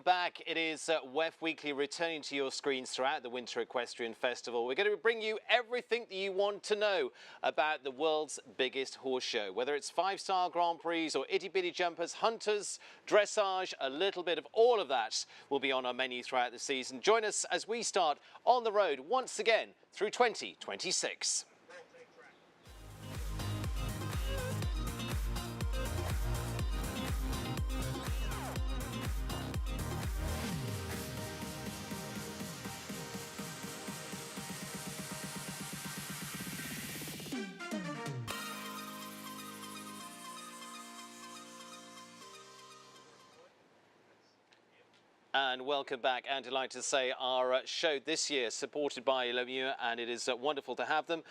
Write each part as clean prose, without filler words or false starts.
back. It is WEF Weekly returning to your screens throughout the Winter Equestrian Festival. We're going to bring you everything that you want to know about the world's biggest horse show. Whether it's five-star Grand Prix or itty-bitty jumpers, hunters, dressage, a little bit of all of that will be on our menu throughout the season. Join us as we start on the road once again through 2026. And welcome back, and delighted to say our show this year supported by LeMieux, and it is wonderful to have them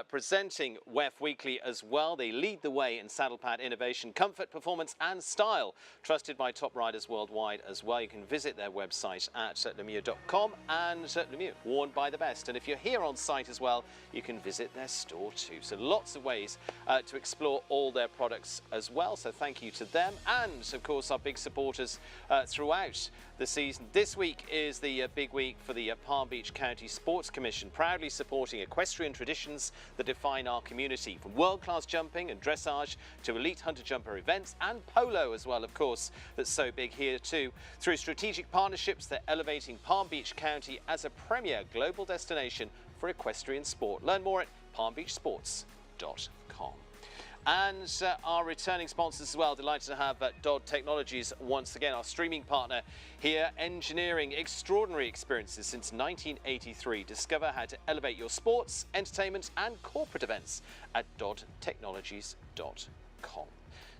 presenting WEF Weekly as well. They lead the way in saddle pad innovation, comfort, performance and style, trusted by top riders worldwide as well. You can visit their website at LeMieux.com and LeMieux, worn by the best. And if you're here on site as well, you can visit their store too. So lots of ways to explore all their products as well. So thank you to them, and of course our big supporters throughout the season. This week is the big week for the Palm Beach County Sports Commission, proudly supporting equestrian traditions that define our community, from world-class jumping and dressage to elite hunter-jumper events and polo as well, of course, that's so big here too. Through strategic partnerships, they're elevating Palm Beach County as a premier global destination for equestrian sport. Learn more at palmbeachsports.com. And our returning sponsors as well, delighted to have Dodd Technologies once again, our streaming partner here, engineering extraordinary experiences since 1983. Discover how to elevate your sports, entertainment and corporate events at doddtechnologies.com.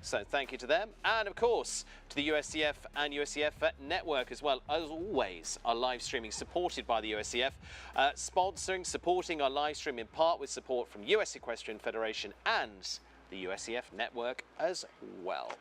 So thank you to them, and of course to the USCF and USCF network as well. As always, our live streaming supported by the USCF, supporting our live stream in part with support from US Equestrian Federation and the USCF network as well.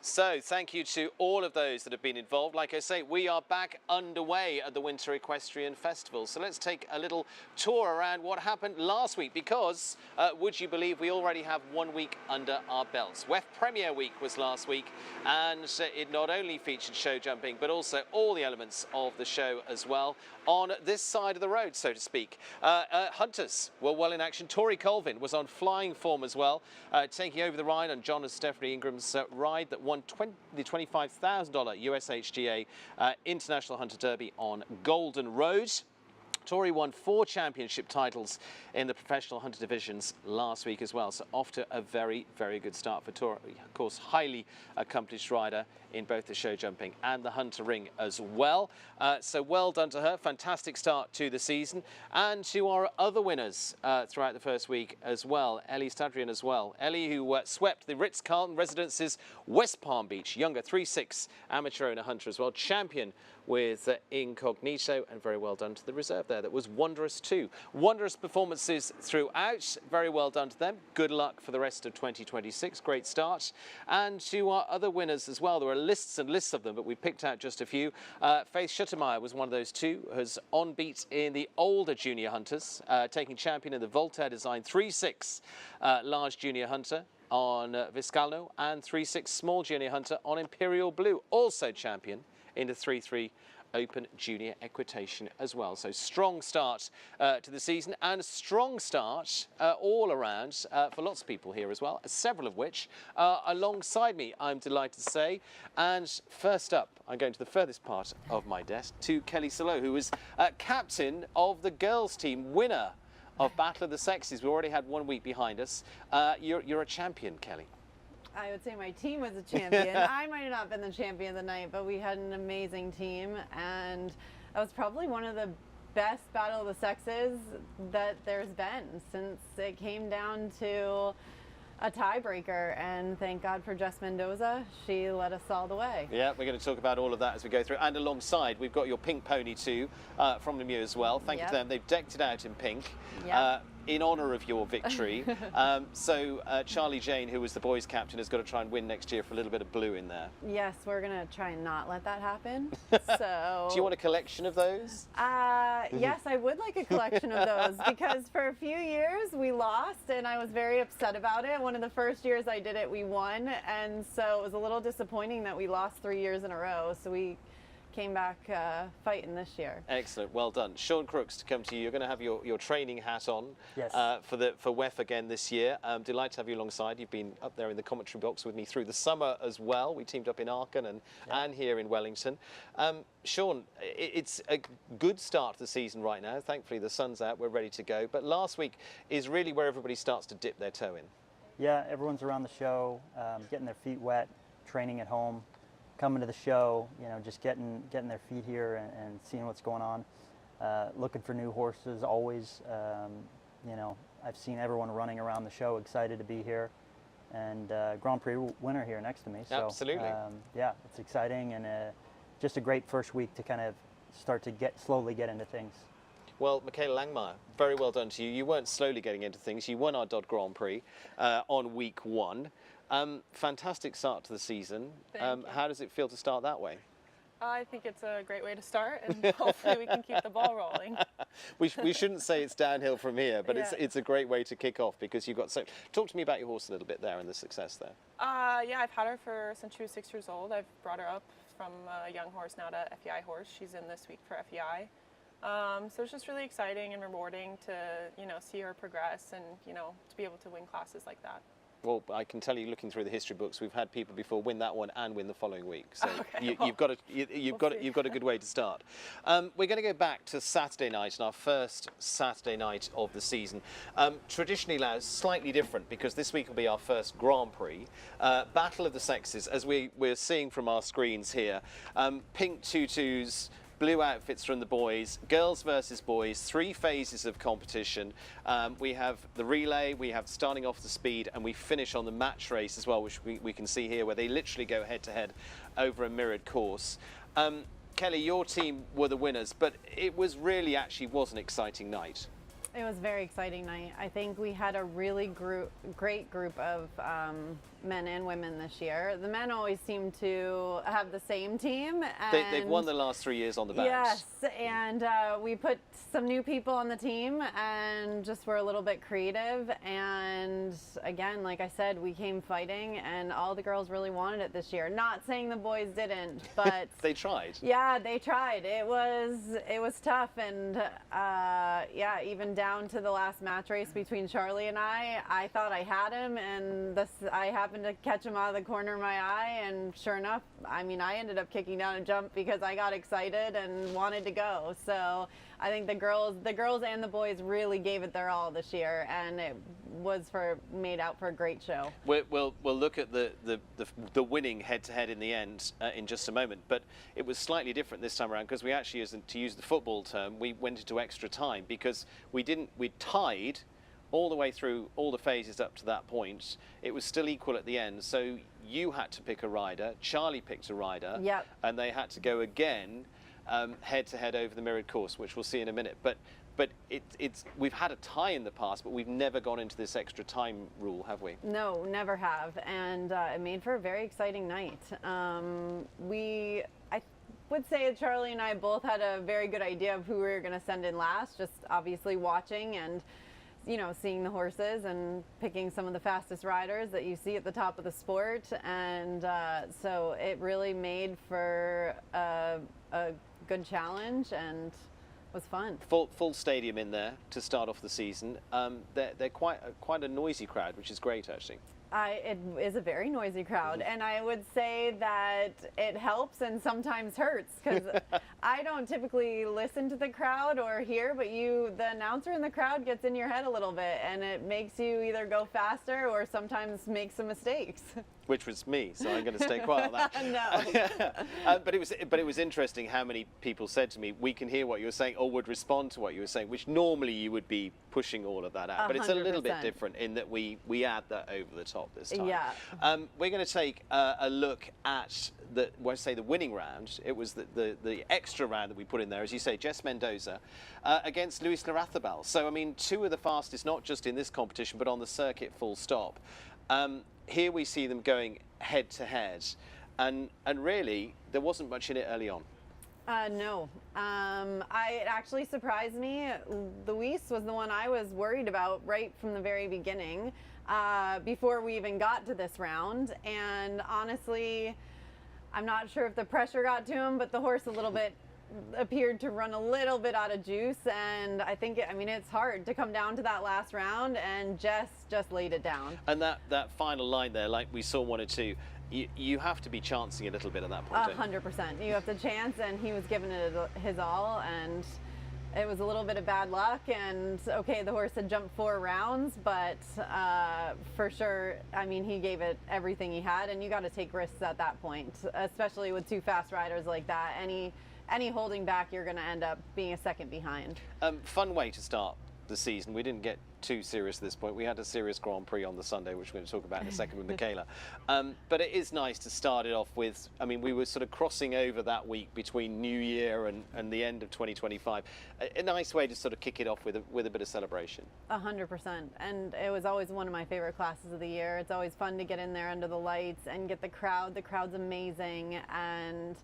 So thank you to all of those that have been involved. Like I say, we are back underway at the Winter Equestrian Festival. So let's take a little tour around what happened last week, because would you believe we already have 1 week under our belts. WEF Premier Week was last week, and it not only featured show jumping but also all the elements of the show as well on this side of the road, so to speak. Hunters were well in action. Tori Colvin was on flying form as well, taking over the ride on John and Stephanie Ingram's ride that won the $25,000 USHGA International Hunter Derby on Golden Road. Tori won 4 championship titles in the professional hunter divisions last week as well. So off to a very, very good start for Tori. Of course, highly accomplished rider in both the show jumping and the hunter ring as well. So well done to her. Fantastic start to the season. And to our other winners throughout the first week as well. Ellie Stadrian as well. Ellie, who swept the Ritz-Carlton Residences West Palm Beach. Younger 3-6 amateur owner hunter as well. Champion with Incognito, and very well done to the reserve there. That was wondrous too. Wondrous performances throughout. Very well done to them. Good luck for the rest of 2026. Great start. And to our other winners as well. There were lists and lists of them, but we picked out just a few. Faith Schuttermeyer was one of those two, who's on beat in the older junior hunters, taking champion in the Voltaire Design 3-6 large junior hunter on Viscalno, and 3-6 small junior hunter on Imperial Blue, also champion in the 3-3 Open Junior Equitation as well. So strong start to the season, and a strong start all around for lots of people here as well, several of which are alongside me, I'm delighted to say. And first up, I'm going to the furthest part of my desk, to Kelly Soleau, who was captain of the girls team, winner of Battle of the Sexes. We already had 1 week behind us. You're a champion, Kelly. I would say my team was a champion. I might have not been the champion of the night, but we had an amazing team, and that was probably one of the best Battle of the Sexes that there's been since it came down to a tiebreaker, and thank God for Jess Mendoza. She led us all the way. Yeah, we're going to talk about all of that as we go through. And alongside, we've got your pink pony too, from LeMieux as well. Thank you to them. They've decked it out in pink. in honour of your victory. So Charlie Jane, who was the boys' captain, has got to try and win next year for a little bit of blue in there. Yes, we're going to try and not let that happen. So. Do you want a collection of those? Yes, I would like a collection of those because for a few years we lost and I was very upset about it. One of the first years I did it, we won. And so it was a little disappointing that we lost 3 years in a row. So we came back fighting this year. Excellent, well done. Sean Crooks, to come to you, you're going to have your training hat on. Yes. For WEF again this year. Delighted to have you alongside. You've been up there in the commentary box with me through the summer as well. We teamed up in Aachen and here in Wellington. Sean, it's a good start to the season right now. Thankfully the sun's out, we're ready to go. But last week is really where everybody starts to dip their toe in. Yeah, everyone's around the show, getting their feet wet, training at home, coming to the show, you know, just getting their feet here and seeing what's going on. Looking for new horses always. You know, I've seen everyone running around the show, excited to be here, and Grand Prix winner here next to me. So, absolutely. Yeah, it's exciting and just a great first week to kind of start to slowly get into things. Well, Michaela Langmeier, very well done to you. You weren't slowly getting into things. You won our Dodd Grand Prix on week 1. Fantastic start to the season. How does it feel to start that way? I think it's a great way to start, and hopefully we can keep the ball rolling. we shouldn't say it's downhill from here, but Yeah. it's a great way to kick off because you've got so. Talk to me about your horse a little bit there and the success there. Yeah, I've had her since she was 6 years old. I've brought her up from a young horse now to FEI horse. She's in this week for FEI. So it's just really exciting and rewarding to, you know, see her progress and, you know, to be able to win classes like that. Well, I can tell you, looking through the history books, we've had people before win that one and win the following week. So Okay, you've got a good way to start. We're going to go back to Saturday night, and our first Saturday night of the season. Traditionally, now slightly different because this week will be our first Grand Prix. Battle of the sexes, as we're seeing from our screens here. Pink tutus. Blue outfits from the boys, girls versus boys, 3 phases of competition. We have the relay, we have starting off the speed, and we finish on the match race as well, which we can see here, where they literally go head to head over a mirrored course. Kelly, your team were the winners, but it was was an exciting night. It was a very exciting night. I think we had a really great group of men and women this year. The men always seem to have the same team. And They've won the last 3 years on the bounce. Yes, and we put some new people on the team and just were a little bit creative. And again, like I said, we came fighting and all the girls really wanted it this year. Not saying the boys didn't, but they tried. Yeah, they tried. It was tough, and yeah, even down to the last match race between Charlie and I thought I had him, and I happened to catch him out of the corner of my eye, and sure enough, I mean, I ended up kicking down a jump because I got excited and wanted to go. So I think the girls and the boys really gave it their all this year, and it was made out for a great show. We'll look at the winning head-to-head in the end in just a moment, but it was slightly different this time around because we actually, to use the football term, we went into extra time because we tied all the way through all the phases up to that point. It was still equal at the end, so you had to pick a rider, Charlie picked a rider, Yep. and they had to go again head-to-head over the mirrored course, which we'll see in a minute. But we've had a tie in the past, but we've never gone into this extra time rule, have we? No, never have, and it made for a very exciting night. I would say that Charlie and I both had a very good idea of who we were going to send in last, just obviously watching and, you know, seeing the horses and picking some of the fastest riders that you see at the top of the sport, and so it really made for a good challenge and was fun. Full stadium in there to start off the season. They're quite a noisy crowd, which is great actually. It is a very noisy crowd, and I would say that it helps and sometimes hurts because I don't typically listen to the crowd or hear, but the announcer in the crowd gets in your head a little bit, and it makes you either go faster or sometimes make some mistakes. which was me, so I'm going to stay quiet on that. No. But it was interesting how many people said to me, "We can hear what you were saying," or would respond to what you were saying, which normally you would be pushing all of that out. But it's a little bit 100%. different in that we add that over the top this time. Yeah. We're going to take a look at the winning round. It was the extra round that we put in there, as you say, Jess Mendoza against Luis Larrazabal. So I mean, two of the fastest, not just in this competition, but on the circuit, full stop. Here we see them going head to head, and really there wasn't much in it early on. No. It actually surprised me. Luis was the one I was worried about right from the very beginning, before we even got to this round. And honestly, I'm not sure if the pressure got to him, but the horse a little bit appeared to run a little bit out of juice. And I think, it's hard to come down to that last round, and Jess just laid it down. And that final line there, like we saw 1 or 2, you have to be chancing a little bit at that point. 100%. You have to chance, and he was giving it his all, and it was a little bit of bad luck. And okay, the horse had jumped 4 rounds, but for sure, he gave it everything he had, and you got to take risks at that point, especially with 2 fast riders like that. Any holding back, you're going to end up being a second behind. Fun way to start the season. We didn't get too serious at this point. We had a serious Grand Prix on the Sunday, which we're going to talk about in a second with Michaela. But it is nice to start it off with, we were sort of crossing over that week between New Year and the end of 2025. A nice way to sort of kick it off with a bit of celebration. 100%. And it was always one of my favorite classes of the year. It's always fun to get in there under the lights and get the crowd. The crowd's amazing, and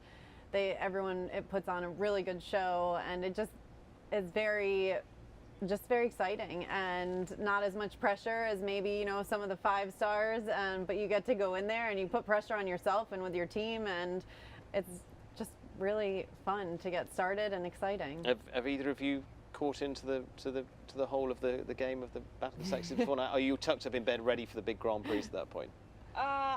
it puts on a really good show, and it just is very exciting, and not as much pressure as maybe some of the 5 stars, but you get to go in there and you put pressure on yourself and with your team, and it's just really fun to get started and exciting. Have either of you caught into the whole of the game of the Battle of the Sexes before now? Are you tucked up in bed ready for the big Grand Prix at that point?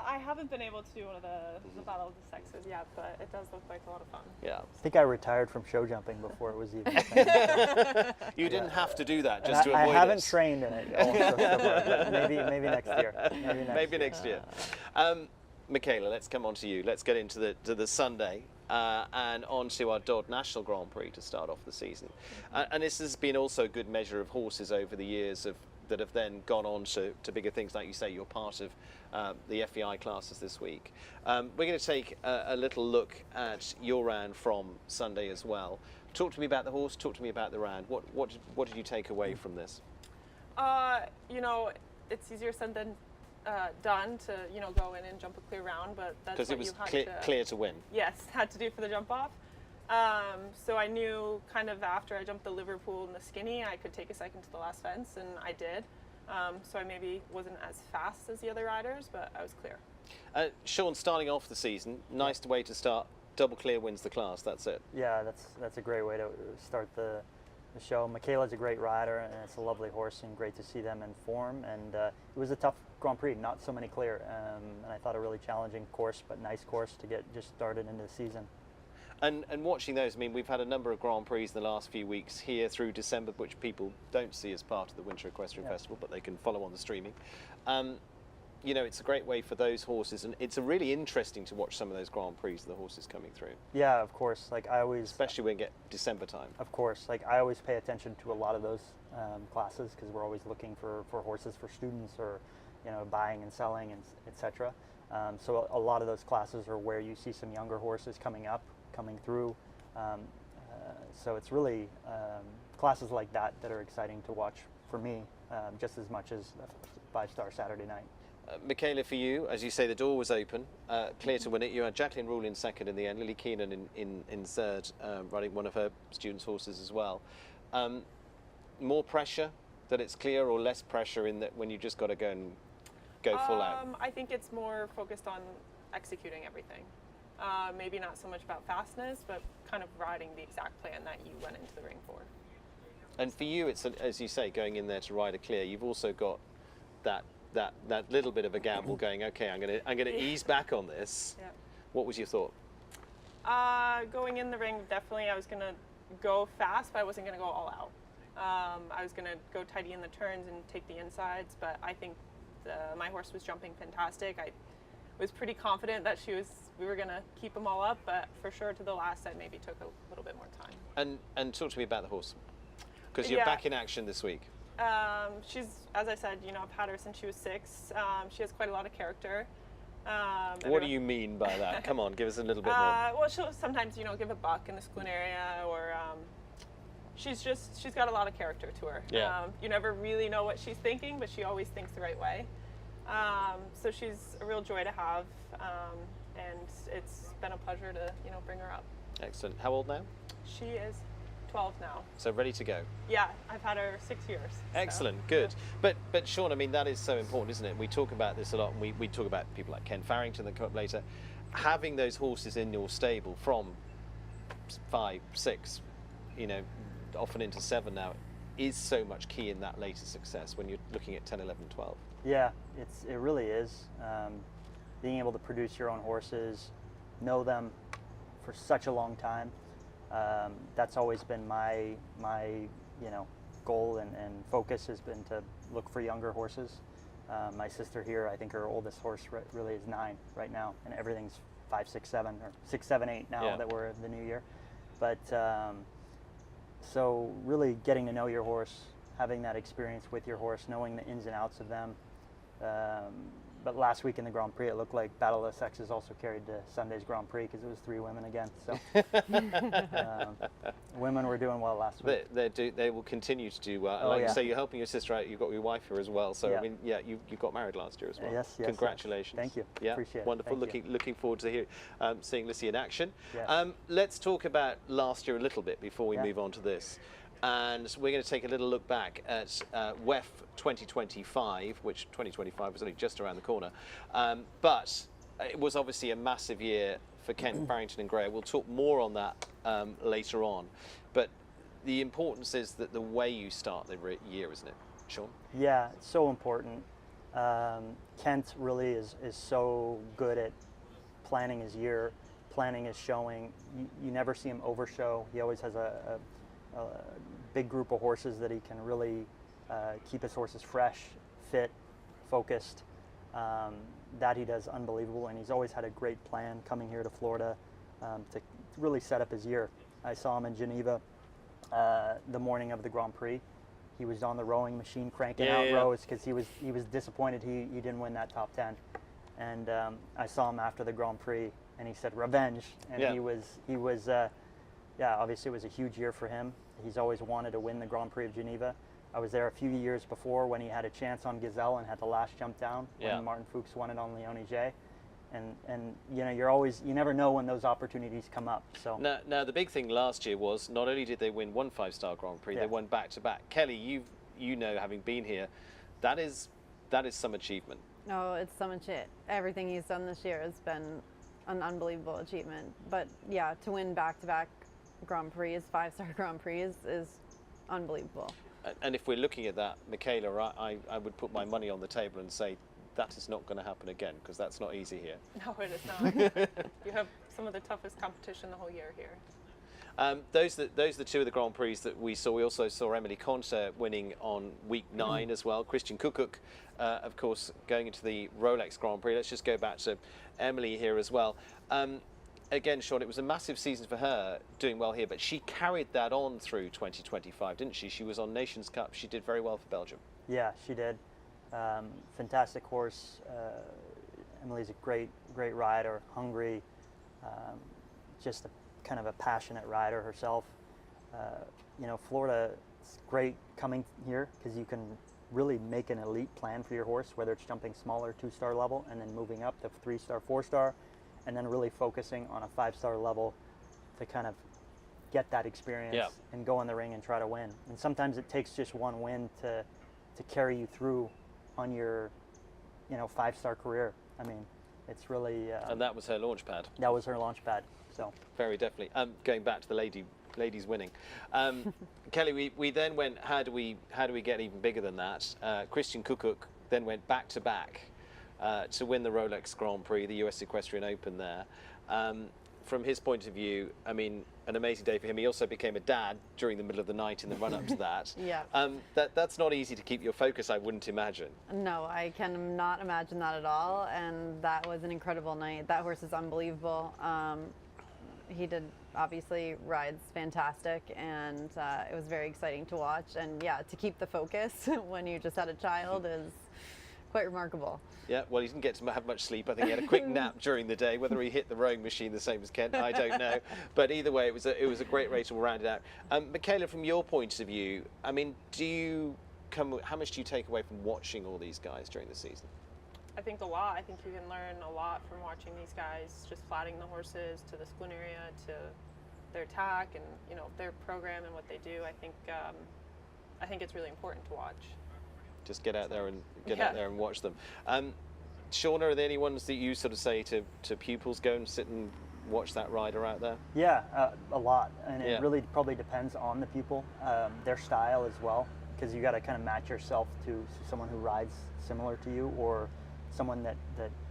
I haven't been able to do one of the Battle of the Sexes yet, but it does look like a lot of fun. Yeah. I think I retired from show jumping before it was even a thing. You didn't have to do that just to avoid I haven't this. trained in it also, but maybe next year. Maybe next year. Michaela, let's come on to you. Let's get into the Sunday and on to our Dodd National Grand Prix to start off the season. And this has been also a good measure of horses over the years that have then gone on to bigger things. Like you say, you're part of the FEI classes this week. We're going to take a little look at your round from Sunday as well. Talk to me about the horse, talk to me about the round. What did you take away from this? It's easier said than done to go in and jump a clear round, but that's what because it was you had clear to win. Yes, had to do for the jump off. So I knew kind of after I jumped the Liverpool and the skinny, I could take a second to the last fence, and I did. So I maybe wasn't as fast as the other riders, but I was clear. Sean, starting off the season, nice way to start. Double clear wins the class. That's it. Yeah, that's a great way to start the show. Michaela's a great rider, and it's a lovely horse, and great to see them in form. And it was a tough Grand Prix, not so many clear, and I thought a really challenging course, but nice course to get just started into the season. And watching those, we've had a number of Grand Prix in the last few weeks here through December, which people don't see as part of the Winter Equestrian Festival, but they can follow on the streaming. It's a great way for those horses, and it's really interesting to watch some of those Grand Prix, the horses coming through. Yeah, of course. Especially when we get December time. Of course. I always pay attention to a lot of those classes, because we're always looking for horses for students, or buying and selling, and etc. So a lot of those classes are where you see some younger horses coming through. So it's really classes like that are exciting to watch for me, just as much as the 5-star Saturday night. Michaela, for you, as you say, the door was open, clear to win it. You had Jacqueline Rule in second in the end, Lily Keenan in third, riding one of her students' horses as well. More pressure that it's clear, or less pressure in that when you just got to go full out? I think it's more focused on executing everything. Maybe not so much about fastness, but kind of riding the exact plan that you went into the ring for. And for you, it's, as you say, going in there to ride a clear. You've also got that little bit of a gamble going, okay, I'm going to ease back on this. Yeah. What was your thought? Going in the ring, definitely I was going to go fast, but I wasn't going to go all out. I was going to go tidy in the turns and take the insides, but I think my horse was jumping fantastic. was pretty confident that we were going to keep them all up, but for sure to the last set maybe took a little bit more time. And talk to me about the horse, because you're Yeah. back in action this week. She's, as I said, you know, I've had her since she was 6. She has quite a lot of character. What do you mean by that? Come on, give us a little bit more. Well, she'll sometimes, you know, give a buck in the spoon area, or she's got a lot of character to her. Yeah. You never really know what she's thinking, but she always thinks the right way. So she's a real joy to have, and it's been a pleasure to, you know, bring her up. Excellent. How old now? She is 12 now. So ready to go. Yeah, I've had her 6 years. Excellent, so, good. But Sean, I mean, that is so important, isn't it? We talk about this a lot, and we talk about people like Ken Farrington that come up later. Having those horses in your stable from 5, 6, you know, often into 7 now, is so much key in that later success when you're looking at 10, 11, 12. Yeah, it really is. Being able to produce your own horses, know them for such a long time. That's always been my you know, goal and focus has been to look for younger horses. My sister here, I think her oldest horse really is 9 right now, and everything's 5, 6, 7, or 6, 7, 8 now Yeah. that we're in the new year. But so really getting to know your horse, having that experience with your horse, knowing the ins and outs of them. But last week in the Grand Prix, it looked like Battle of the Sexes also carried to Sunday's Grand Prix because it was 3 women again. So women were doing well last week. They will continue to do well. Oh, Like you yeah. say, you're helping your sister out. You've got your wife here as well. So Yeah. I mean, yeah, you got married last year as well. Yes, yes. Congratulations. Thank you. Yeah, Appreciate it. wonderful. Thank you. Looking forward to seeing Lissy in action. Yes. Let's talk about last year a little bit before we Yeah. move on to this. And we're going to take a little look back at WEF 2025, which 2025 was only just around the corner. But it was obviously a massive year for Ken Farrington and Gray. We'll talk more on that later on. But the importance is that the way you start the year, isn't it, Sean? Yeah, it's so important. Kent really is so good at planning his year, planning his showing. You never see him overshow. He always has a big group of horses that he can really keep his horses fresh, fit, focused. That he does unbelievable, and he's always had a great plan coming here to Florida to really set up his year. I saw him in Geneva the morning of the Grand Prix. He was on the rowing machine cranking out rows because he was disappointed he didn't win that top 10. And I saw him after the Grand Prix, and he said revenge, and Yeah. he was yeah, obviously it was a huge year for him. He's always wanted to win the Grand Prix of Geneva. I was there a few years before when he had a chance on Gazelle and had the last jump down Yeah. when Martin Fuchs won it on Leone J. And you know, you never know when those opportunities come up. So Now the big thing last year was not only did they win one 5-star Grand Prix, Yeah. they won back to back. Kelly, you know, having been here, that is some achievement. Oh, it's so much everything he's done this year has been an unbelievable achievement. But yeah, to win back-to-back Grand Prix, 5-star Grand Prix is unbelievable. And if we're looking at that, Michaela, I would put my money on the table and say that is not going to happen again, because that's not easy here. No, it is not. You have some of the toughest competition the whole year here. Those are the 2 of the Grand Prix that we saw. We also saw Emily Conter winning on week 9 as well. Christian Kukuk, of course, going into the Rolex Grand Prix. Let's just go back to Emily here as well. Again, Sean, it was a massive season for her, doing well here, but she carried that on through 2025, didn't she? She was on Nations Cup. She did very well for Belgium. yeah, she did. Fantastic horse. Emily's a great rider, hungry, just a kind of a passionate rider herself. You know, Florida is great coming here because you can really make an elite plan for your horse, whether it's jumping smaller 2-star level and then moving up to 3-star, 4-star, and then really focusing on a 5-star level to kind of get that experience Yeah. and go in the ring and try to win. And sometimes it takes just one win to carry you through on your, you know, 5-star career. I mean, it's really And that was her launch pad. that was her launch pad. So Very definitely. Going back to the ladies winning. Kelly, we then went, how do we get even bigger than that? Christian Kukuk then went back to back to win the Rolex Grand Prix, the US Equestrian Open there. from his point of view, I mean, an amazing day for him. He also became a dad during the middle of the night in the run-up to that. Yeah. That's not easy to keep your focus, I wouldn't imagine. No, I cannot imagine that at all. And that was an incredible night. That horse is unbelievable. He did, obviously, rides fantastic, and it was very exciting to watch. And yeah, to keep the focus when you just had a child is quite remarkable. Yeah, well, he didn't get to have much sleep. I think he had a quick nap during the day. Whether he hit the rowing machine the same as Kent, I don't know. But either way, it was a great race all rounded out. Michaela, from your point of view, I mean, how much do you take away from watching all these guys during the season? I think a lot. I think you can learn a lot from watching these guys, just flatting the horses to the split area, to their tack, and their program and what they do. I think it's really important to watch. Just get out there and watch them. Shauna, are there any ones that you sort of say to pupils, go and sit and watch that rider out there? Yeah, a lot, and it really probably depends on the pupil, their style as well, because you got to kind of match yourself to someone who rides similar to you or someone that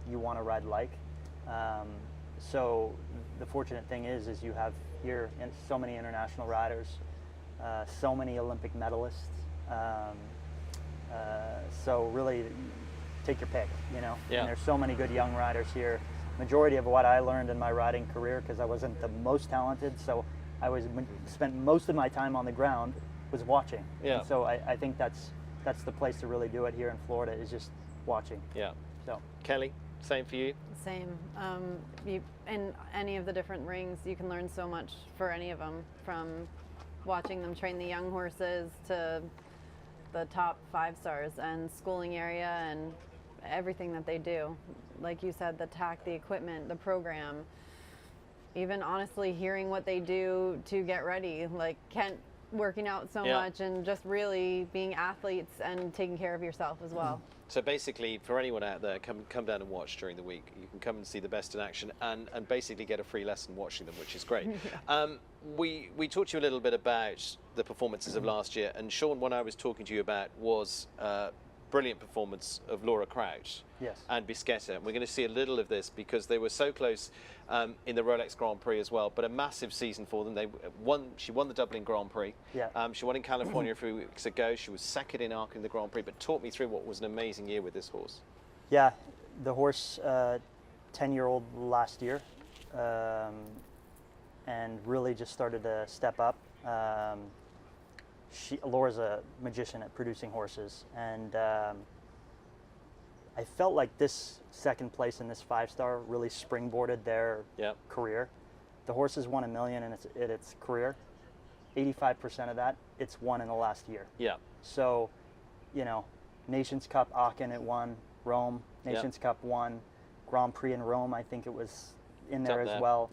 you want to ride like. So the fortunate thing is you have here so many international riders, so many Olympic medalists. So really take your pick, Yeah. And there's so many good young riders here. Majority of what I learned in my riding career, because I wasn't the most talented, so I spent most of my time on the ground was watching. Yeah. And so I think that's the place to really do it here in Florida, is just watching. Yeah. So Kelly, same for you? Same. In any of the different rings, you can learn so much for any of them, from watching them train the young horses to the top 5 stars and schooling area and everything that they do. Like you said, the tack, the equipment, the program, even honestly hearing what they do to get ready, like Kent working out so much and just really being athletes and taking care of yourself as well. So basically, for anyone out there, come down and watch during the week. You can come and see the best in action and basically get a free lesson watching them, which is great. We talked to you a little bit about the performances of last year, and Sean, what I was talking to you about was brilliant performance of Laura Crouch and Bisquetta. And we're going to see a little of this because they were so close in the Rolex Grand Prix as well, but a massive season for them. She won the Dublin Grand Prix. She won in California a few weeks ago. She was second in Arc in the Grand Prix, but talk me through what was an amazing year with this horse. Yeah, the horse, 10-year-old last year, and really just started to step up. Laura's a magician at producing horses, and I felt like this second place in this 5-star really springboarded their career. The horse has won $1 million in its career. 85% of that, it's won in the last year. So, Nations Cup, Aachen it won, Rome, Nations Cup won, Grand Prix in Rome, I think it was in there as well.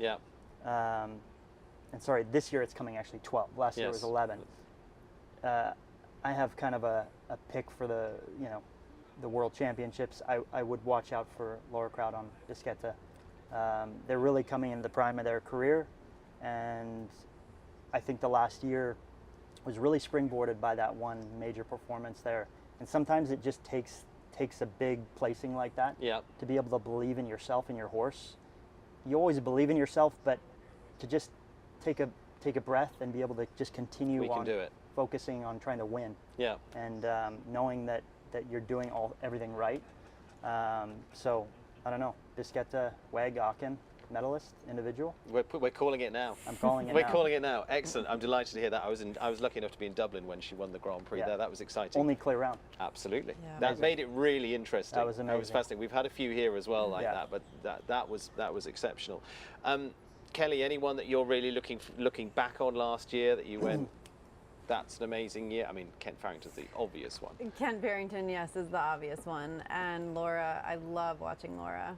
And sorry, this year it's coming actually 12. Last year it was 11. I have kind of a pick for the World Championships. I would watch out for Laura Crouch on Bisquetta. They're really coming in the prime of their career, and I think the last year was really springboarded by that one major performance there. And sometimes it just takes a big placing like that to be able to believe in yourself and your horse. You always believe in yourself, but to just take a breath and be able to just continue on focusing on trying to win. And knowing that you're doing everything right. So I don't know, Bisquetta, WEG, Aachen, medalist, individual. We're calling it now. I'm calling it We're now. calling it now. Excellent. I'm delighted to hear that. I was lucky enough to be in Dublin when she won the Grand Prix there. That was exciting. Only clear round. Absolutely. That made it really interesting. That was amazing. That was fascinating. We've had a few here as well like that, but that was exceptional. Kelly, anyone that you're really looking back on last year that you went, that's an amazing year? I mean, Kent Farrington's the obvious one. Kent Farrington, yes, is the obvious one. And Laura, I love watching Laura.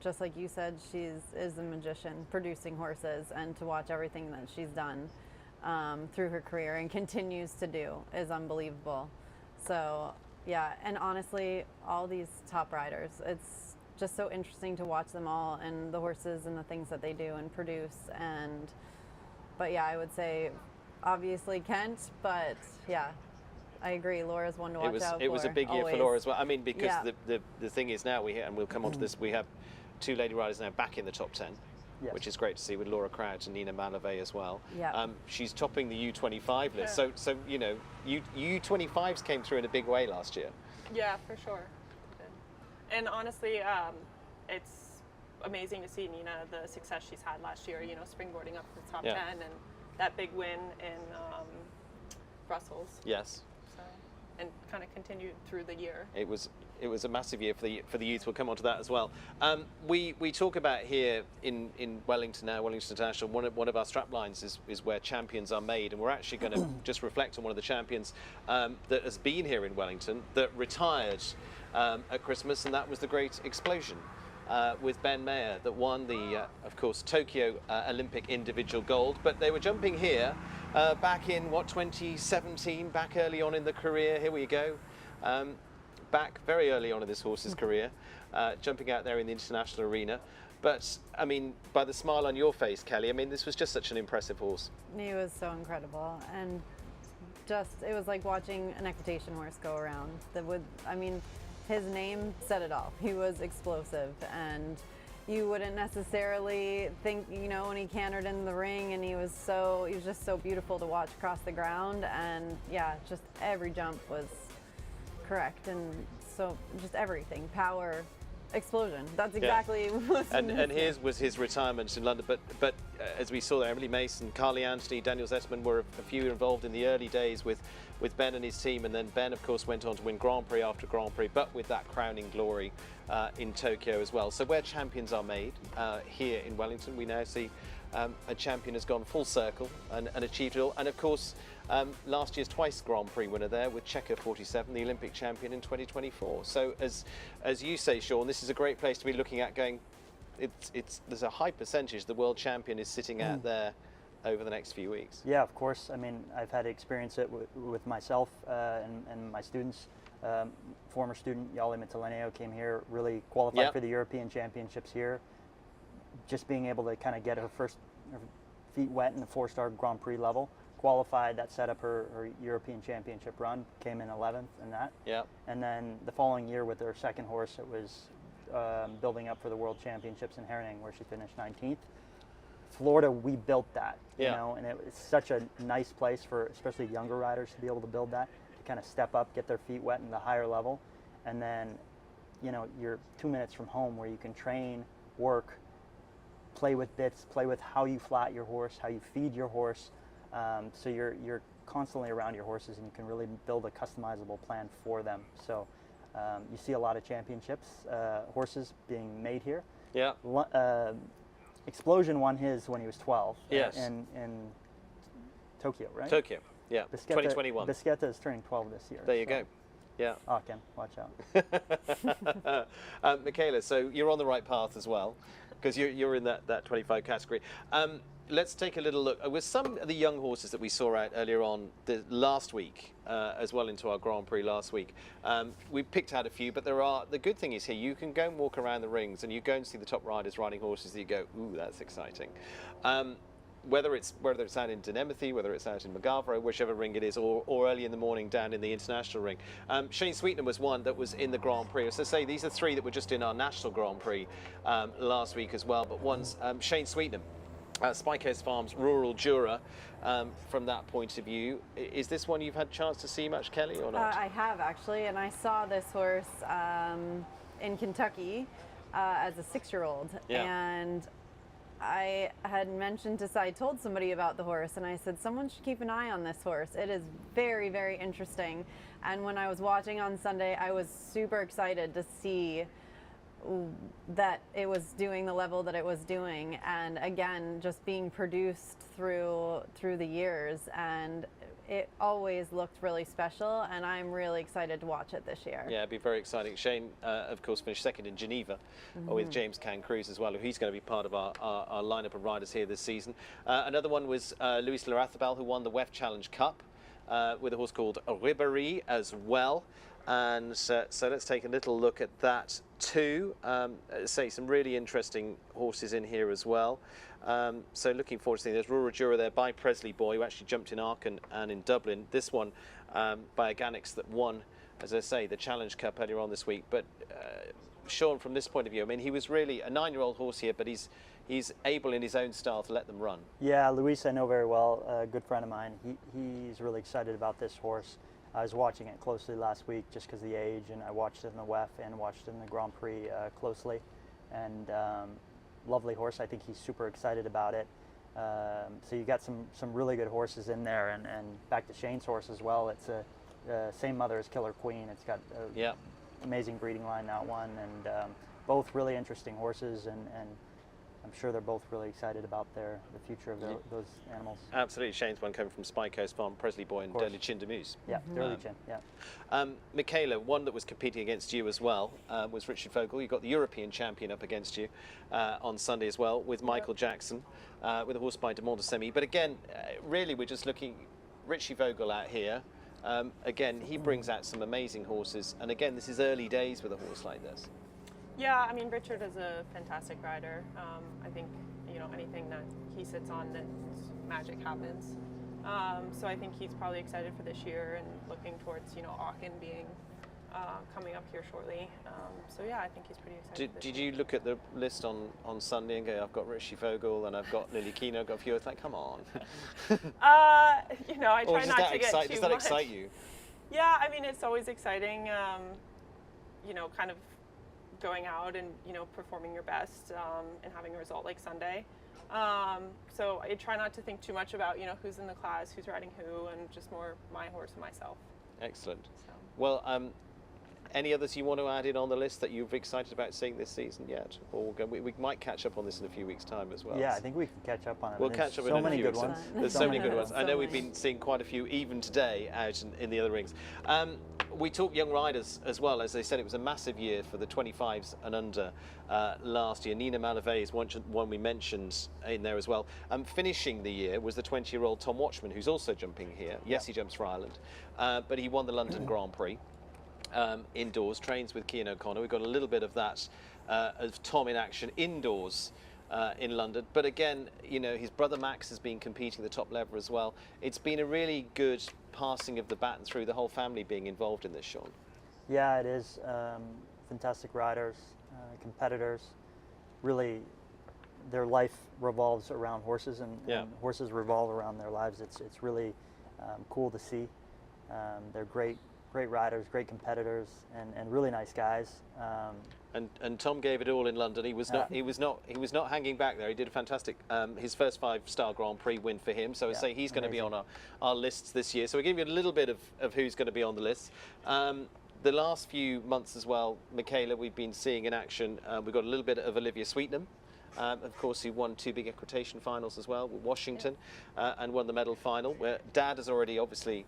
Just like you said, she is a magician, producing horses, and to watch everything that she's done through her career and continues to do is unbelievable. So, yeah, and honestly, all these top riders, it's just so interesting to watch them all and the horses and the things that they do and produce. But yeah, I would say obviously Kent, but yeah, I agree. Laura's one to watch out for. It was a big year always. for Laura as well. I mean, because the thing is now, and we'll come on to this, we have 2 lady riders now back in the top 10. Yes. which is great to see with Laura Crouch and Nina Malave as well. Yeah. She's topping the U25 list. Yeah. So you know, U25s came through in a big way last year. Yeah, for sure. And honestly, it's amazing to see Nina, the success she's had last year, you know, springboarding up to the top 10 and that big win in Brussels. Yes. So, and kind of continued through the year. It was a massive year for the youth. We'll come on to that as well. We talk about here in Wellington now, Wellington International, one of our strap lines is where champions are made, and we're actually going to just reflect on one of the champions that has been here in Wellington, that retired at Christmas, and that was the Great Explosion. With Ben Mayer, that won the, of course, Tokyo Olympic individual gold. But they were jumping here back in, 2017, back early on in the career. Here we go. Back very early on in this horse's career, jumping out there in the international arena. But, I mean, by the smile on your face, Kelly, I mean, this was just such an impressive horse. He was so incredible. And it was like watching an equitation horse go around. His name said it all. He was explosive, and you wouldn't necessarily think, you know, when he cantered in the ring, and he was just so beautiful to watch across the ground, and yeah, just every jump was correct, and so just everything, power, explosion. That's exactly what. And here's was his retirement in London. But as we saw there, Emily Mason, Carly Anstey, Daniel Zetterman were a few involved in the early days with Ben and his team, and then Ben, of course, went on to win Grand Prix after Grand Prix, but with that crowning glory in Tokyo as well. So where champions are made here in Wellington, we now see a champion has gone full circle and achieved it all. And of course, last year's twice Grand Prix winner there with Checker 47, the Olympic champion in 2024. So as you say, Sean, this is a great place to be looking at going, there's a high percentage the world champion is sitting out there over the next few weeks. Yeah, of course. I mean, I've had to experience it with myself and my students. Former student Yali Mataleneo came here, really qualified for the European Championships here. Just being able to kind of get her feet wet in the 4-star Grand Prix level, qualified, that set up her European Championship run, came in 11th in that. Yeah. And then the following year with her second horse, it was building up for the World Championships in Herning, where she finished 19th. Florida, we built that, you know, and it's such a nice place for especially younger riders to be able to build that, to kind of step up, get their feet wet in the higher level, and then, you know, you're 2 minutes from home where you can train, work, play with bits, play with how you flat your horse, how you feed your horse, so you're constantly around your horses, and you can really build a customizable plan for them. So you see a lot of championships, horses being made here. Yeah. Explosion won his when he was 12. Yes. In Tokyo, right? Tokyo, yeah. 2021. Bisquetta is turning 12 this year. There you go. Yeah. Oh, Ken, watch out. Michaela, so you're on the right path as well, because you're in that 25 category. Let's take a little look with some of the young horses that we saw out earlier on last week, as well into our Grand Prix last week. We picked out a few, but the good thing is here, you can go and walk around the rings and you go and see the top riders riding horses that you go, ooh, that's exciting. Whether it's out in Dinemothy, whether it's out in Magavro, whichever ring it is, or early in the morning down in the international ring. Shane Sweetnam was one that was in the Grand Prix. As I say, these are three that were just in our national Grand Prix last week as well. But one's Shane Sweetnam, Spikehouse Farms Rural Jura. From that point of view, is this one you've had a chance to see much, Kelly, or not? I have actually, and I saw this horse in Kentucky as a 6-year-old, and I had I told somebody about the horse, and I said, someone should keep an eye on this horse. It is very, very interesting. And when I was watching on Sunday, I was super excited to see that it was doing the level that it was doing, and again, just being produced through the years, and it always looked really special, and I'm really excited to watch it this year. Yeah, it'd be very exciting. Shane, of course, finished second in Geneva with James Can-Cruz as well, who he's going to be part of our lineup of riders here this season. Another one was Luis Larrazabal, who won the WEF Challenge Cup with a horse called Ribéry as well. And so let's take a little look at that too. Say some really interesting horses in here as well. So looking forward to seeing there's Rural Jura there by Presley Boy, who actually jumped in Aachen and in Dublin. This one by a Ganix that won, as I say, the Challenge Cup earlier on this week. But Sean, from this point of view, I mean, he was really a 9-year-old horse here, but he's he's able in his own style to let them run. Yeah, Luis I know very well, a good friend of mine. He's really excited about this horse. I was watching it closely last week just because of the age, and I watched it in the WEF and watched it in the Grand Prix closely. And lovely horse. I think he's super excited about it. So you got some really good horses in there, and back to Shane's horse as well. It's a same mother as Killer Queen. It's got a amazing breeding line, that one, and both really interesting horses, and I'm sure they're both really excited about the future of those animals. Absolutely. Shane's one coming from Spy Coast Farm, Presley Boy, and Lechin de Meuse. Yeah, Lechin, yeah. Michaela, one that was competing against you as well was Richard Vogel. You got the European champion up against you on Sunday as well, with Michael Jackson, with a horse by de Montesemi. But again, really we're just looking Richie Vogel out here. Again, he brings out some amazing horses, and again, this is early days with a horse like this. Yeah, I mean, Richard is a fantastic rider. I think, you know, anything that he sits on, that magic happens. So I think he's probably excited for this year and looking towards, you know, Aachen being coming up here shortly. So yeah, I think he's pretty excited. Did you look at the list on Sunday and go, I've got Richie Vogel and I've got Lily Keno, I've got a few? It's like, come on. You know, I try not to get too much. Does that excite you? Yeah, I mean, it's always exciting. You know, kind of going out and, you know, performing your best and having a result like Sunday. So I try not to think too much about, you know, who's in the class, who's riding who, and just more my horse and myself. Excellent. So. Well, any others you want to add in on the list that you're excited about seeing this season yet? Or we might catch up on this in a few weeks' time as well. Yeah, I think we can catch up on it. We'll catch up so in many a few good weeks. ones. There's so many good ones. I know So we've been seeing quite a few even today out in the other rings. We talked young riders as well. As they said, it was a massive year for the 25s and under last year. Nina Malave is one we mentioned in there as well. Finishing the year was the 20-year-old Tom Watchman, who's also jumping here. Yes, he jumps for Ireland, but he won the London Grand Prix. Indoors, trains with Cian O'Connor. We've got a little bit of that of Tom in action indoors in London. But again, you know, his brother Max has been competing at the top level as well. It's been a really good passing of the baton through, the whole family being involved in this, Sean. Yeah, it is. Fantastic riders, competitors. Really, their life revolves around horses, and horses revolve around their lives. It's really cool to see. They're great riders, great competitors, and really nice guys. And Tom gave it all in London. He was not hanging back there. He did a fantastic his first 5-star Grand Prix win for him. So I say he's going to be on our lists this year. So we'll give you a little bit of who's going to be on the list. The last few months as well, Michaela, we've been seeing in action. We've got a little bit of Olivia Sweetnam. Of course, he won 2 big equitation finals as well with Washington, and won the medal final, where Dad has already obviously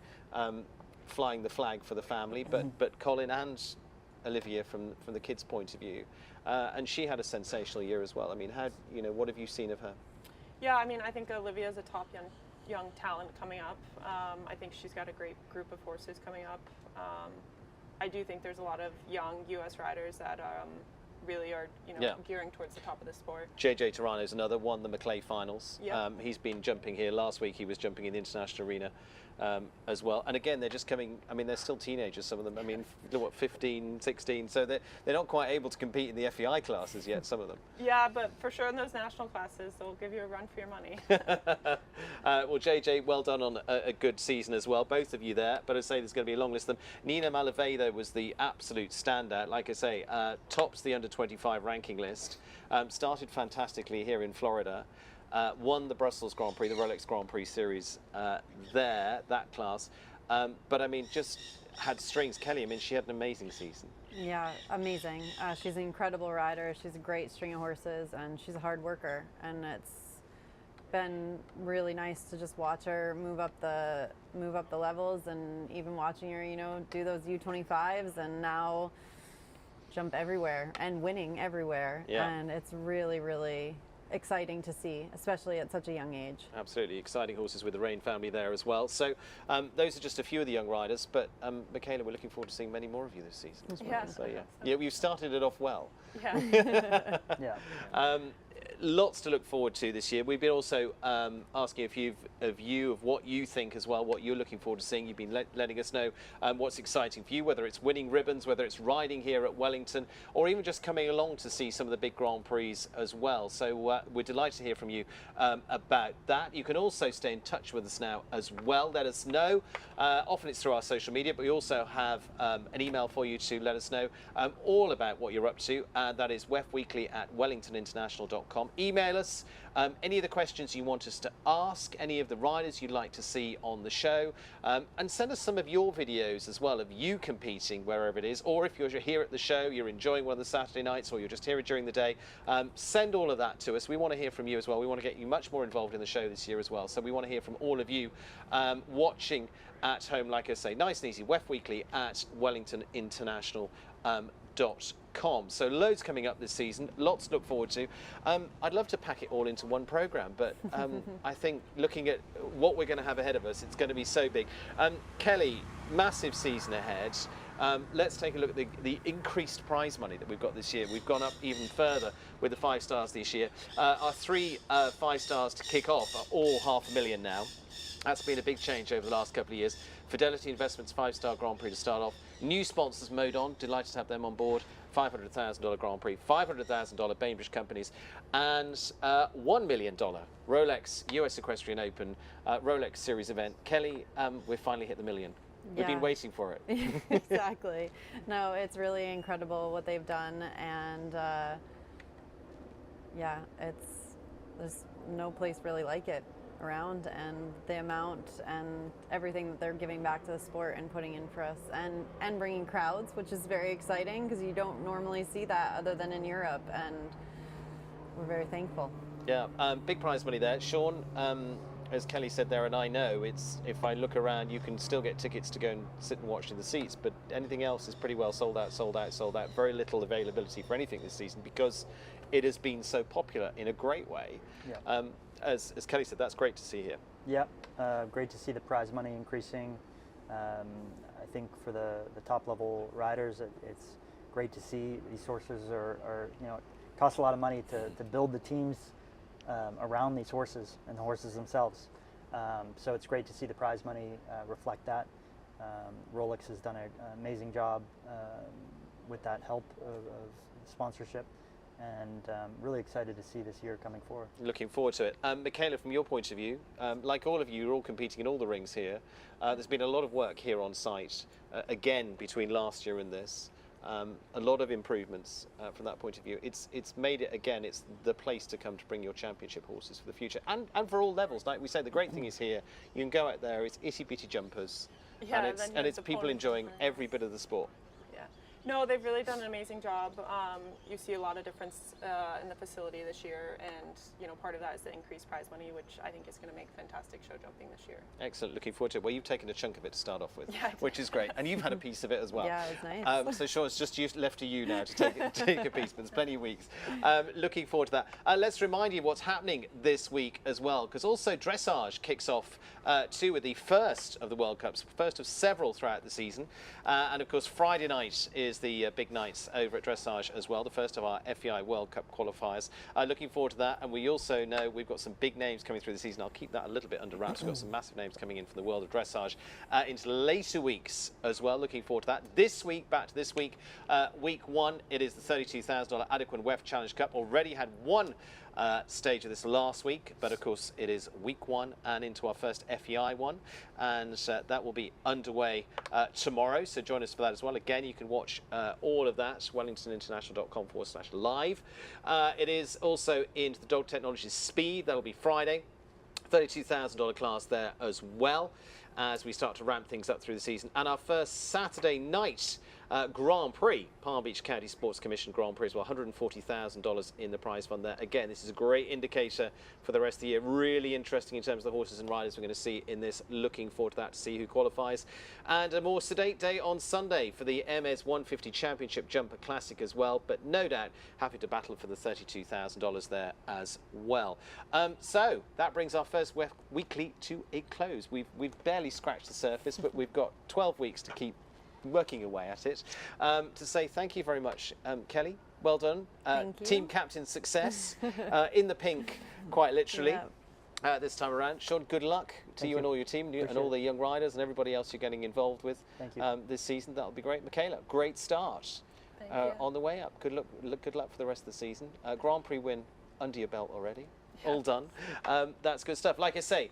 flying the flag for the family, but Colin and Olivia from the kids' point of view, and she had a sensational year as well. I mean, what have you seen of her? Yeah, I mean, I think Olivia is a top young talent coming up. I think she's got a great group of horses coming up. I do think there's a lot of young U.S. riders that really are, gearing towards the top of the sport. JJ Tarano is another, won the Maclay finals. Yep. He's been jumping here. Last week he was jumping in the international arena as well. And again, they're just coming, I mean, they're still teenagers, some of them. I mean, 15, 16, so they're not quite able to compete in the FEI classes yet, some of them. Yeah, but for sure in those national classes, they'll give you a run for your money. Well, JJ, well done on a good season as well, both of you there. But I say there's going to be a long list of them. Nina Malave, though, was the absolute standout. Like I say, tops the under-25 ranking list. Started fantastically here in Florida. Won the Brussels Grand Prix, the Rolex Grand Prix series that class. But I mean, just had strings. Kelly, I mean, she had an amazing season. Yeah, amazing. She's an incredible rider. She's a great string of horses, and she's a hard worker. And it's been really nice to just watch her move up the levels, and even watching her, do those U25s, and now jump everywhere and winning everywhere. Yeah. And it's really, really exciting to see, especially at such a young age. Absolutely exciting horses with the Rain family there as well. So those are just a few of the young riders, but Michaela, we're looking forward to seeing many more of you this season as well. Yeah, So yeah, we've started it off well. Yeah. Yeah. lots to look forward to this year. We've been also asking a few of you of what you think as well, what you're looking forward to seeing. You've been letting us know what's exciting for you, whether it's winning ribbons, whether it's riding here at Wellington, or even just coming along to see some of the big Grand Prix as well. So we're delighted to hear from you about that. You can also stay in touch with us now as well. Let us know. Often it's through our social media, but we also have an email for you to let us know all about what you're up to. That is wefweekly@wellingtoninternational.com. Email us any of the questions you want us to ask, any of the riders you'd like to see on the show, and send us some of your videos as well of you competing wherever it is, or if you're here at the show, you're enjoying one of the Saturday nights, or you're just here during the day, send all of that to us. We want to hear from you as well. We want to get you much more involved in the show this year as well. So we want to hear from all of you watching at home, like I say, nice and easy, wefweekly@wellingtoninternational.com. So loads coming up this season, lots to look forward to. I'd love to pack it all into one programme, but I think looking at what we're going to have ahead of us, it's going to be so big. Kelly, massive season ahead. Let's take a look at the increased prize money that we've got this year. We've gone up even further with the 5 stars this year. Our 3 5 stars to kick off are all $500,000 now. That's been a big change over the last couple of years. Fidelity Investments 5-star Grand Prix to start off. New sponsors, Modon, delighted to have them on board. $500,000 Grand Prix, $500,000 Bainbridge Companies, and $1 million Rolex US Equestrian Open Rolex Series event. Kelly, we've finally hit the million. We've been waiting for it. Exactly. No, it's really incredible what they've done, and yeah, there's no place really like it around, and the amount and everything that they're giving back to the sport and putting in for us, and bringing crowds, which is very exciting because you don't normally see that other than in Europe, and we're very thankful. Yeah, big prize money there. Sean, as Kelly said there, and I know, it's, if I look around, you can still get tickets to go and sit and watch in the seats, but anything else is pretty well sold out, sold out, sold out. Very little availability for anything this season because it has been so popular in a great way. Yeah. As Kelly said, that's great to see here. Yeah, great to see the prize money increasing. I think for the top level riders, it's great to see these horses are you know, it costs a lot of money to build the teams around these horses and the horses themselves. So it's great to see the prize money reflect that. Rolex has done an amazing job with that help of sponsorship, and really excited to see this year coming forward. Looking forward to it. Michaela, from your point of view, like all of you, you're all competing in all the rings here. There's been a lot of work here on site, again, between last year and this. A lot of improvements from that point of view. It's made it, again, it's the place to come to bring your championship horses for the future, and for all levels. Like we say, the great thing is here, you can go out there, it's itty-bitty jumpers, Yeah, and it's people enjoying every bit of the sport. No, they've really done an amazing job. You see a lot of difference in the facility this year, and you know, part of that is the increased prize money, which I think is going to make fantastic show jumping this year. Excellent, looking forward to it. Well, you've taken a chunk of it to start off with, yeah, which is great, and you've had a piece of it as well. Yeah, it was nice. So sure, it's just left to you now to take a piece, but there's plenty of weeks. Looking forward to that. Let's remind you what's happening this week as well, because also dressage kicks off too with the first of the World Cups, first of several throughout the season, and of course Friday night is the big nights over at dressage as well, the first of our FEI World Cup qualifiers. Looking forward to that, and we also know we've got some big names coming through the season. I'll keep that a little bit under wraps. We've got some massive names coming in from the world of dressage into later weeks as well. Looking forward to that. This week, back to this week, week 1, it is the $32,000 Adequan WEF Challenge Cup. Already had one stage of this last week, but of course it is week 1 and into our first FEI one, and that will be underway tomorrow, so join us for that as well. Again, you can watch all of that, wellingtoninternational.com/live. It is also into the Dog Technologies Speed. That'll be Friday, $32,000 class there as well, as we start to ramp things up through the season. And our first Saturday night Grand Prix, Palm Beach County Sports Commission Grand Prix as well, $140,000 in the prize fund there. Again, this is a great indicator for the rest of the year. Really interesting in terms of the horses and riders we're going to see in this. Looking forward to that, to see who qualifies. And a more sedate day on Sunday for the MS 150 Championship Jumper Classic as well, but no doubt happy to battle for the $32,000 there as well. So that brings our first WEF Weekly to a close. We've barely scratched the surface, but we've got 12 weeks to keep working away at it. To say thank you very much, Kelly, well done. Thank you. Team captain success in the pink, quite literally. Yeah. This time around. Sean, good luck to you and all your team and all the young riders and everybody else you're getting involved with this season. That'll be great. Michaela, great start on the way up. Good luck for the rest of the season. Grand Prix win under your belt already. All done. That's good stuff. Like I say,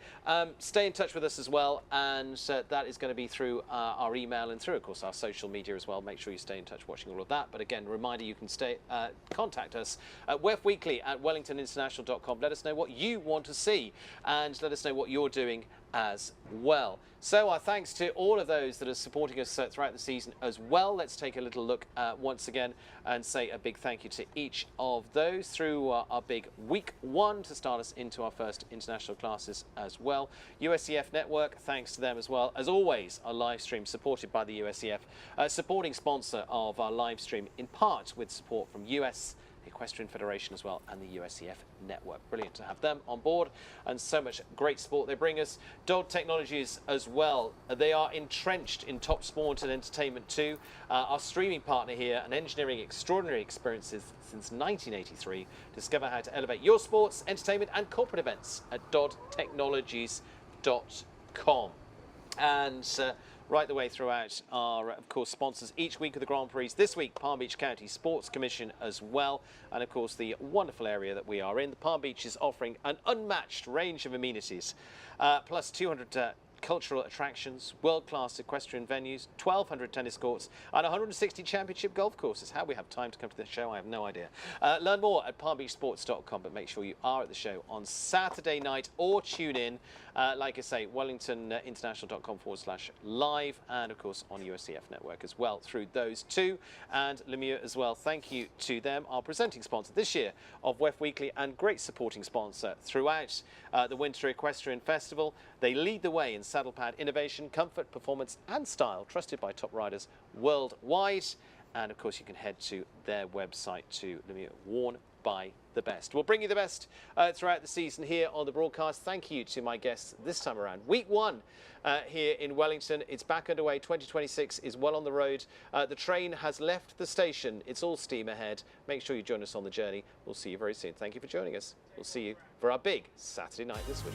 stay in touch with us as well, and that is going to be through our email and through, of course, our social media as well. Make sure you stay in touch watching all of that. But again, reminder, you can contact us at WEF Weekly at wellingtoninternational.com. Let us know what you want to see, and let us know what you're doing as well. So our thanks to all of those that are supporting us throughout the season as well. Let's take a little look once again and say a big thank you to each of those through our big week 1 to start us into our first international classes as well. USEF Network, thanks to them as well. As always, our live stream supported by the USEF, supporting sponsor of our live stream in part with support from US Equestrian Federation as well and the USEF Network. Brilliant to have them on board and so much great support they bring us. Dog Technologies as well. They are entrenched in top sport and entertainment too. Our streaming partner here and engineering extraordinary experiences since 1983. Discover how to elevate your sports, entertainment and corporate events at dodtechnologies.com. And right the way throughout our, of course, sponsors each week of the Grand Prix. This week, Palm Beach County Sports Commission as well. And, of course, the wonderful area that we are in. The Palm Beach is offering an unmatched range of amenities, plus 200 cultural attractions, world-class equestrian venues, 1,200 tennis courts, and 160 championship golf courses. How we have time to come to this show, I have no idea. Learn more at palmbeachsports.com, but make sure you are at the show on Saturday night or tune in, like I say, wellingtoninternational.com/live, and of course on USEF Network as well through those two, and LeMieux as well. Thank you to them, our presenting sponsor this year of WEF Weekly and great supporting sponsor throughout the Winter Equestrian Festival. They lead the way in saddle pad innovation, comfort, performance and style, trusted by top riders worldwide. And of course you can head to their website to LeMieux, worn by the best. We'll bring you the best throughout the season here on the broadcast. Thank you to my guests this time around. Week 1 here in Wellington. It's back underway. 2026 is well on the road. The train has left the station. It's all steam ahead. Make sure you join us on the journey. We'll see you very soon. Thank you for joining us. We'll see you for our big Saturday night this week.